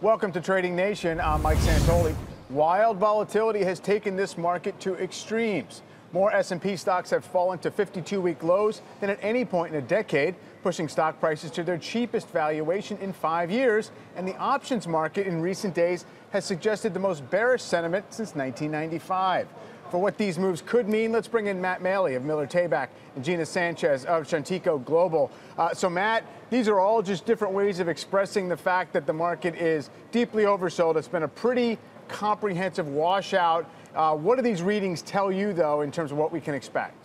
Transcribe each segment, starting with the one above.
Welcome to Trading Nation. I'm Mike Santoli. Wild volatility has taken this market to extremes. More S&P stocks have fallen to 52-week lows than at any point in a decade, pushing stock prices to their cheapest valuation in 5 years. And the options market in recent days has suggested the most bearish sentiment since 1995. For what these moves could mean, let's bring in Matt Maley of Miller Tabak and Gina Sanchez of Chantico Global. So Matt, these are all just different ways of expressing the fact that the market is deeply oversold. It's been a pretty comprehensive washout. What do these readings tell you, though, in terms of what we can expect?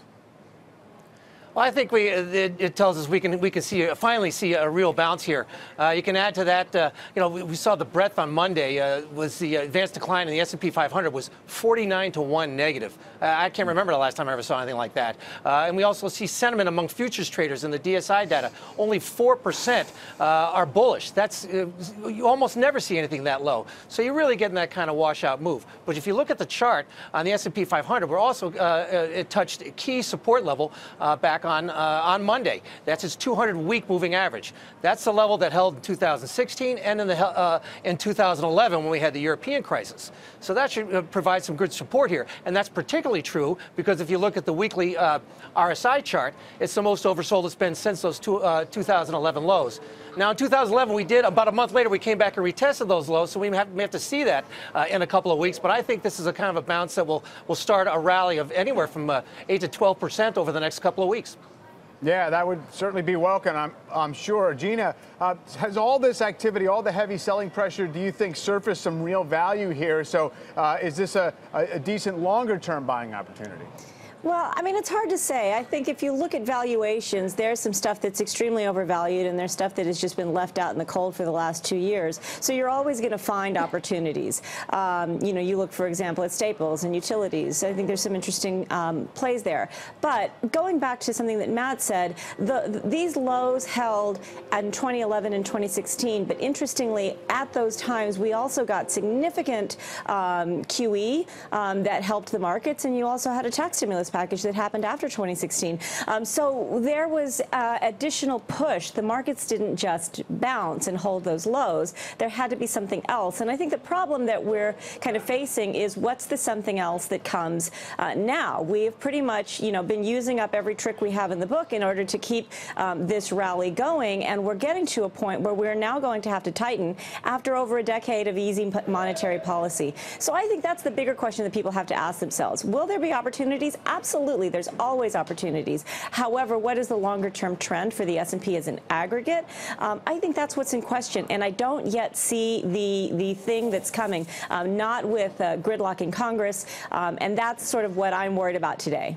Well, I think it tells us we can finally see a real bounce here. You can add to that, we saw the breadth on Monday was the advanced decline in the S&P 500 was 49-1 negative. I can't remember the last time I ever saw anything like that. And we also see sentiment among futures traders in the DSI data. Only 4% are bullish. That's you almost never see anything that low. So you're really getting that kind of washout move. But if you look at the chart on the S&P 500, we're also it touched a key support level back on Monday. That's its 200-week moving average. That's the level that held in 2016 and in 2011 when we had the European crisis. So that should provide some good support here. And that's particularly true because if you look at the weekly RSI chart, it's the most oversold it's been since those 2011 lows. Now, in 2011, we did, about a month later, we came back and retested those lows, so we have to see that in a couple of weeks. But I think this is a kind of a bounce that will start a rally of anywhere from 8 to 12% over the next couple of weeks. Yeah, that would certainly be welcome, I'm sure. Gina, has all this activity, all the heavy selling pressure, do you think surfaced some real value here? So is this a decent longer-term buying opportunity? Well, I mean, it's hard to say. I think if you look at valuations, there's some stuff that's extremely overvalued, and there's stuff that has just been left out in the cold for the last 2 years. So you're always going to find opportunities. You look, for example, at staples and utilities. I think there's some interesting plays there. But going back to something that Matt said, these lows held in 2011 and 2016. But interestingly, at those times, we also got significant QE that helped the markets, and you also had a tax stimulus package that happened after 2016. So there was additional push. The markets didn't just bounce and hold those lows. There had to be something else. And I think the problem that we're kind of facing is what's the something else that comes now? We've pretty much, been using up every trick we have in the book in order to keep this rally going. And we're getting to a point where we're now going to have to tighten after over a decade of easy monetary policy. So I think that's the bigger question that people have to ask themselves. Will there be opportunities? Absolutely, there's always opportunities. However, what is the longer-term trend for the S&P as an aggregate? I think that's what's in question, and I don't yet see the thing that's coming, not with gridlock in Congress, and that's sort of what I'm worried about today.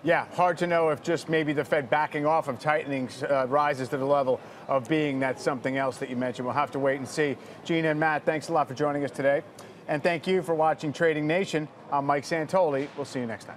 Yeah, hard to know if just maybe the Fed backing off of tightenings rises to the level of being that something else that you mentioned. We'll have to wait and see. Gina and Matt, thanks a lot for joining us today. And thank you for watching Trading Nation. I'm Mike Santoli. We'll see you next time.